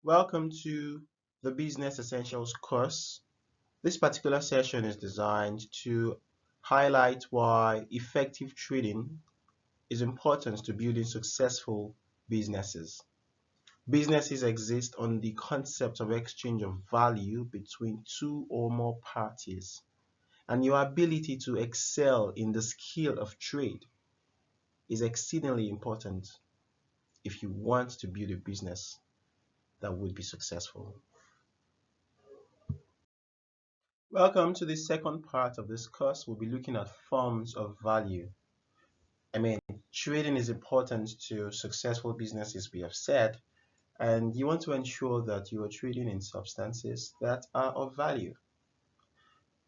Welcome to the Business Essentials course. This particular session is designed to highlight why effective trading is important to building successful businesses. Businesses exist on the concept of exchange of value between two or more parties, and your ability to excel in the skill of trade is exceedingly important if you want to build a business that would be successful. Welcome to the second part of this course. We'll be looking at forms of value. I mean, trading is important to successful businesses, we have said, and you want to ensure that you are trading in substances that are of value.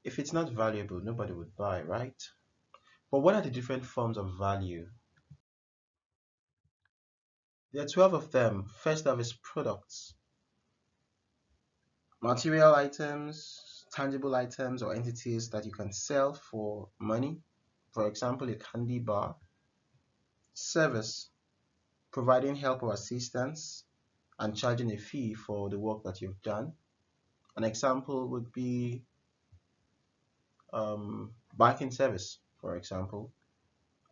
If it's not valuable, nobody would buy, right? But what are the different forms of value? There are 12 of them. First up is products, material items, tangible items, or entities that you can sell for money. For example, a candy bar. Service, providing help or assistance and charging a fee for the work that you've done. An example would be banking service, for example.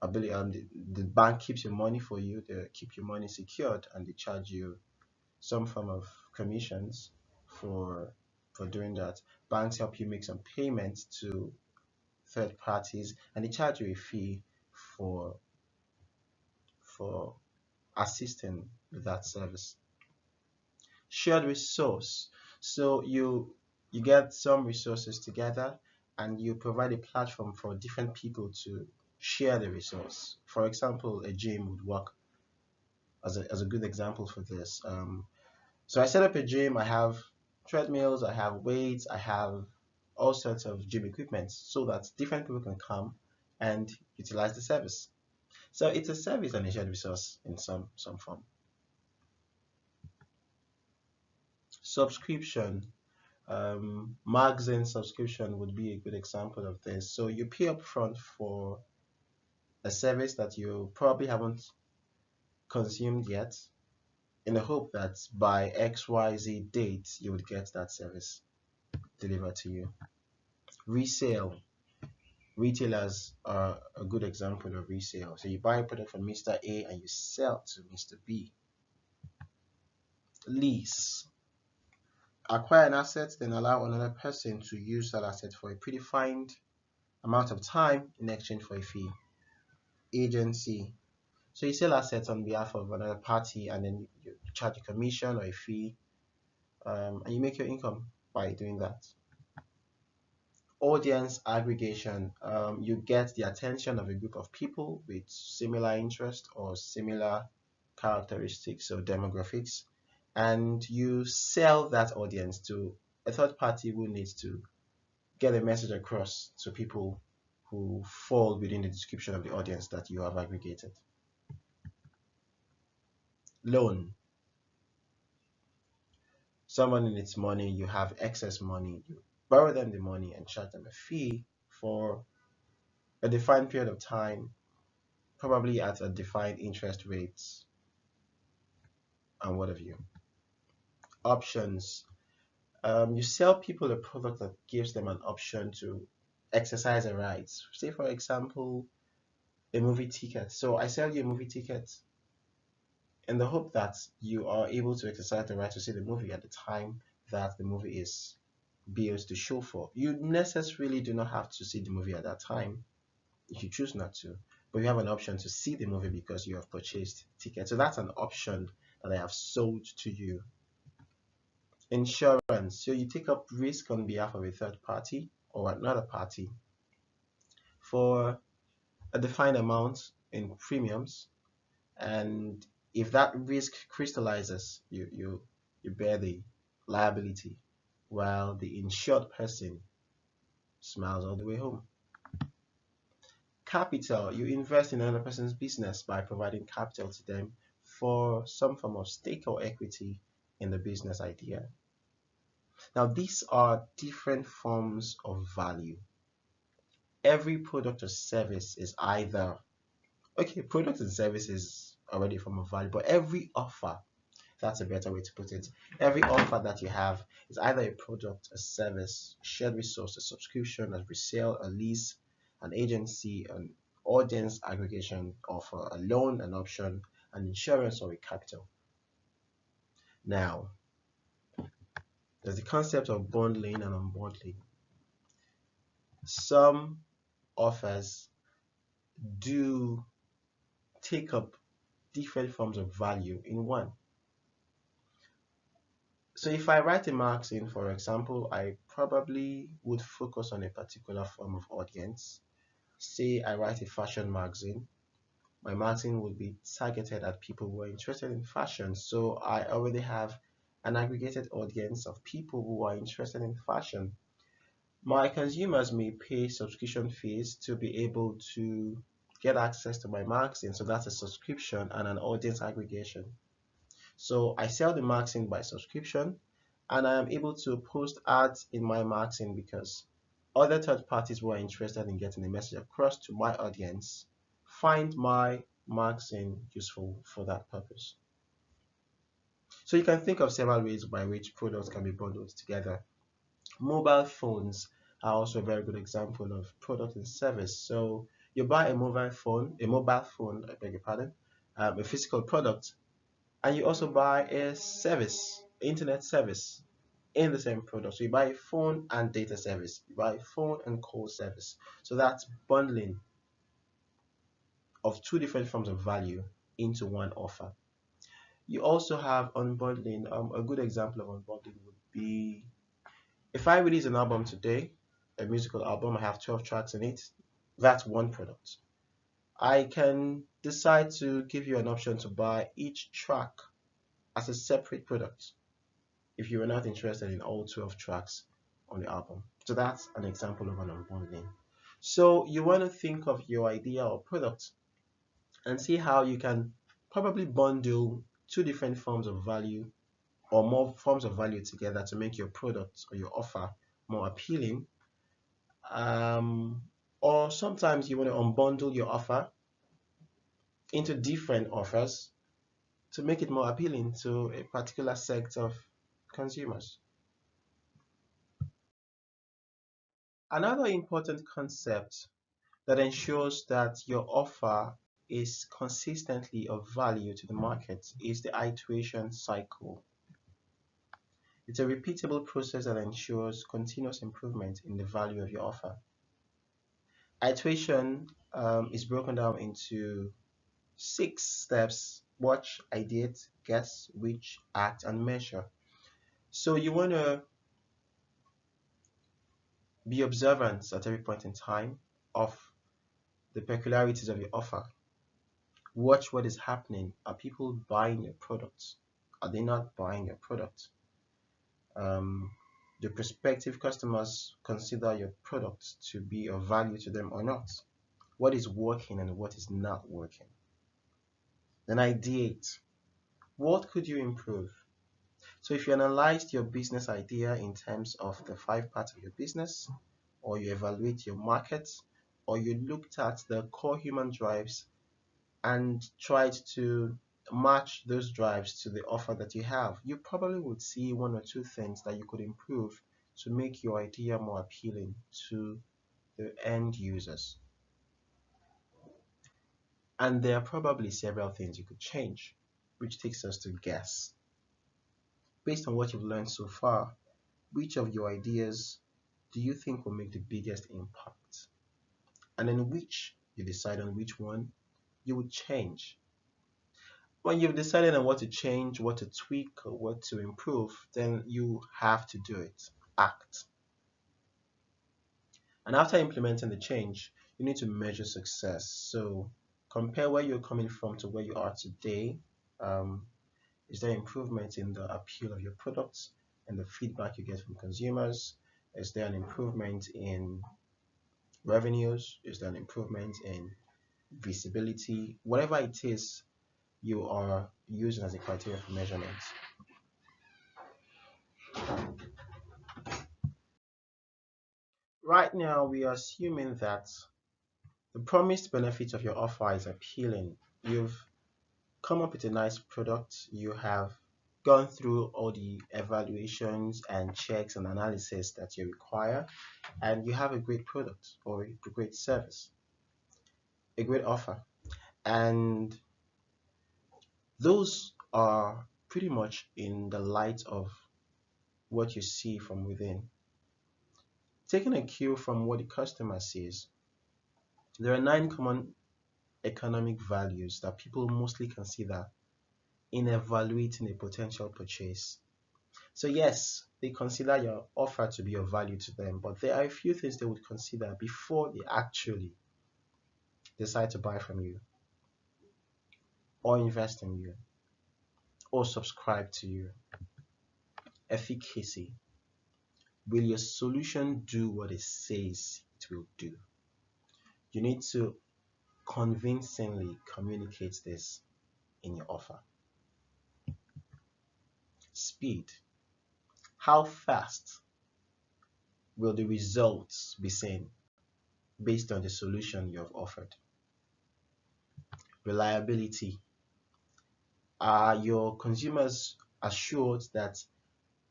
The bank keeps your money for you, they keep your money secured, and they charge you some form of commissions for doing that. Banks help you make some payments to third parties, and they charge you a fee for for assisting with that service. Shared resource. So you get some resources together and you provide a platform for different people to share the resource. For example, a gym would work as a good example for this. So I set up a gym. I have treadmills, I have weights, I have all sorts of gym equipment so that different people can come and utilize the service. So it's a service and a shared resource in some form. Subscription. Magazine subscription would be a good example of this. So you pay upfront for a service that you probably haven't consumed yet in the hope that by XYZ date you would get that service delivered to you. Resale. Retailers are a good example of resale. So you buy a product from Mr. A and you sell to Mr. B. Lease. Acquire an asset, then allow another person to use that asset for a predefined amount of time in exchange for a fee. Agency. So you sell assets on behalf of another party and then you charge a commission or a fee, and you make your income by doing that. Audience aggregation. You get the attention of a group of people with similar interest or similar characteristics or demographics, and you sell that audience to a third party who needs to get a message across to people who fall within the description of the audience that you have aggregated. Loan. Someone needs money, you have excess money, you borrow them the money and charge them a fee for a defined period of time, probably at a defined interest rates and what have you. Options. You sell people a product that gives them an option to exercise a right. Say, for example, a movie ticket. So I sell you a movie ticket in the hope that you are able to exercise the right to see the movie at the time that the movie is built to show for. You necessarily do not have to see the movie at that time if you choose not to, but you have an option to see the movie because you have purchased tickets. So that's an option that I have sold to you. Insurance. So you take up risk on behalf of a third party or another party for a defined amount in premiums, and if that risk crystallizes, you bear the liability while the insured person smiles all the way home. Capital. You invest in another person's business by providing capital to them for some form of stake or equity in the business idea. Now, these are different forms of value. Every product or service is either, okay, product and service is already a form of value, but every offer That's a better way to put it. Every offer that you have is either a product, a service, a shared resource, a subscription, a resale, a lease, an agency, an audience aggregation offer, a loan, an option, an insurance, or a capital. Now, there's the concept of bundling and unbundling. Some offers do take up different forms of value in one. So if I write a magazine, for example, I probably would focus on a particular form of audience. Say I write a fashion magazine, my magazine would be targeted at people who are interested in fashion. So I already have an aggregated audience of people who are interested in fashion. My consumers may pay subscription fees to be able to get access to my magazine. So that's a subscription and an audience aggregation. So I sell the magazine by subscription, and I am able to post ads in my magazine because other third parties who are interested in getting the message across to my audience find my magazine useful for that purpose. So you can think of several ways by which products can be bundled together. Mobile phones are also a very good example of product and service. So you buy a mobile phone, I beg your pardon, a physical product, and you also buy a service, internet service in the same product. So you buy a phone and data service, you buy a phone and call service. So that's bundling of two different forms of value into one offer. You also have unbundling. A good example of unbundling would be if I release an album today, a musical album, I have 12 tracks in it. That's one product. I can decide to give you an option to buy each track as a separate product if you are not interested in all 12 tracks on the album. So that's an example of an unbundling. So you want to think of your idea or product and see how you can probably bundle two different forms of value or more forms of value together to make your product or your offer more appealing. Um, or sometimes you want to unbundle your offer into different offers to make it more appealing to a particular set of consumers. Another important concept that ensures that your offer is consistently of value to the market is the iteration cycle. It's a repeatable process that ensures continuous improvement in the value of your offer. Iteration is broken down into 6 steps: watch, ideate, guess, reach, act, and measure. So you want to be observant at every point in time of the peculiarities of your offer. Watch what is happening. Are people buying your product? Are they not buying your product? Um, do prospective customers consider your product to be of value to them or not? What is working and what is not working? Then ideate. What could you improve? So if you analyzed your business idea in terms of the 5 parts of your business, or you evaluate your market, or you looked at the core human drives and tried to match those drives to the offer that you have, you probably would see one or two things that you could improve to make your idea more appealing to the end users. And there are probably several things you could change, which takes us to guess. Based on what you've learned so far, which of your ideas do you think will make the biggest impact? And then which you decide on which one you would change. When you've decided on what to change, what to tweak, or what to improve, then you have to do it. Act. And after implementing the change, you need to measure success. So compare where you're coming from to where you are today. Um, is there improvement in the appeal of your products and the feedback you get from consumers? Is there an improvement in revenues? Is there an improvement in visibility? Whatever it is you are using as a criteria for measurement. Right now, we are assuming that the promised benefits of your offer is appealing. You've come up with a nice product. You have gone through all the evaluations and checks and analysis that you require, and you have a great product or a great service, a great offer. And those are pretty much in the light of what you see from within. Taking a cue from what the customer sees, there are 9 common economic values that people mostly consider in evaluating a potential purchase. So yes, they consider your offer to be of value to them, but there are a few things they would consider before they actually decide to buy from you or invest in you or subscribe to you. Efficacy. Will your solution do what it says it will do? You need to convincingly communicate this in your offer. Speed. How fast will the results be seen based on the solution you have offered? Reliability. Are your consumers assured that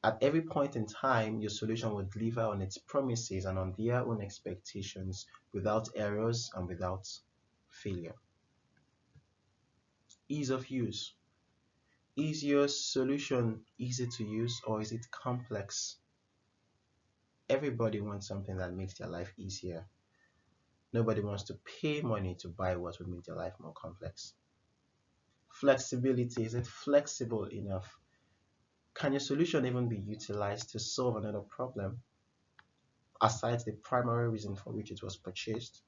at every point in time your solution will deliver on its promises and on their own expectations without errors and without failure? Ease of use. Is your solution easy to use or is it complex? Everybody wants something that makes their life easier. Nobody wants to pay money to buy what would make their life more complex. Flexibility. Is it flexible enough? Can your solution even be utilized to solve another problem aside the primary reason for which it was purchased?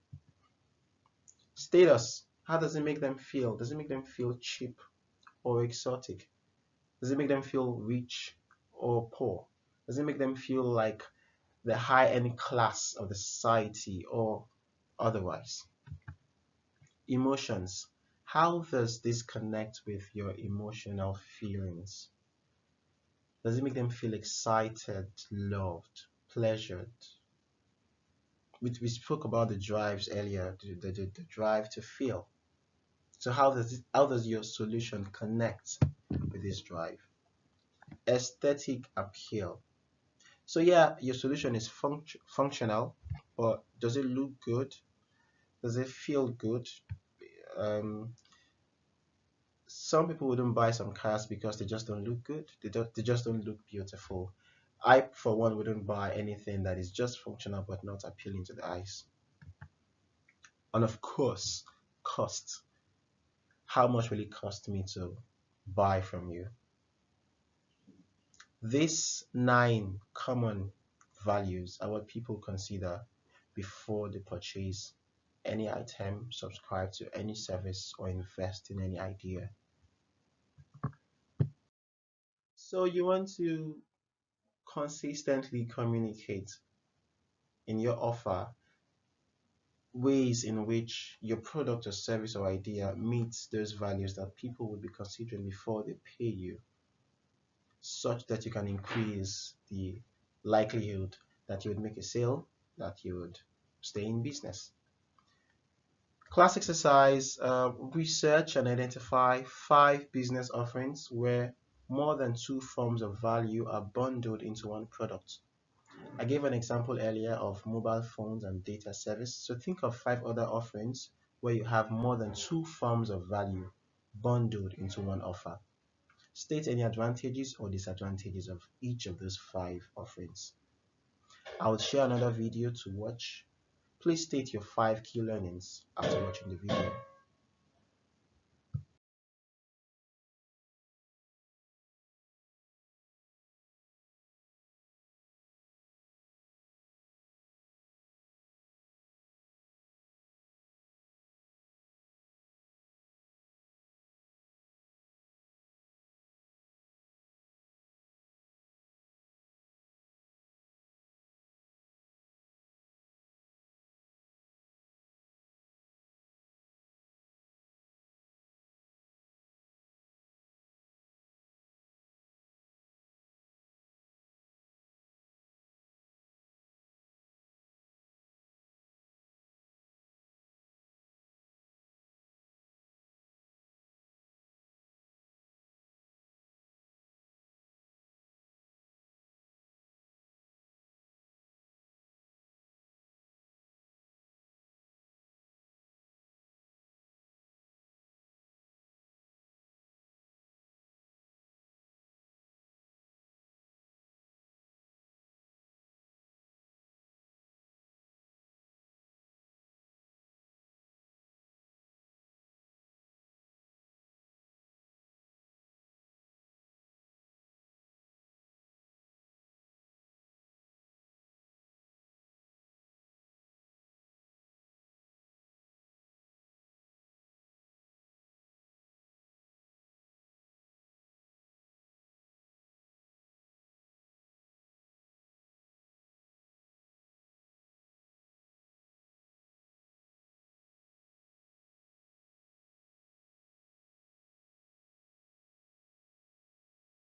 Status. How does it make them feel? Does it make them feel cheap or exotic? Does it make them feel rich or poor? Does it make them feel like the high-end class of the society or otherwise? Emotions. How does this connect with your emotional feelings? Does it make them feel excited, loved, pleasured? We spoke about the drives earlier, the drive to feel. So how does your solution connect with this drive? Aesthetic appeal. So yeah, your solution is functional, but does it look good? Does it feel good? Um, some people wouldn't buy some cars because they just don't look good. They just don't look beautiful. I, for one, wouldn't buy anything that is just functional but not appealing to the eyes. And of course, cost. How much will it cost me to buy from you? These 9 common values are what people consider before they purchase any item, subscribe to any service, or invest in any idea. So you want to consistently communicate in your offer ways in which your product or service or idea meets those values that people would be considering before they pay you, such that you can increase the likelihood that you would make a sale, that you would stay in business. Class exercise, research and identify 5 business offerings where more than 2 forms of value are bundled into one product. I gave an example earlier of mobile phones and data service. So think of 5 other offerings where you have more than 2 forms of value bundled into one offer. State any advantages or disadvantages of each of those 5 offerings. I will share another video to watch. Please state your 5 key learnings after watching the video.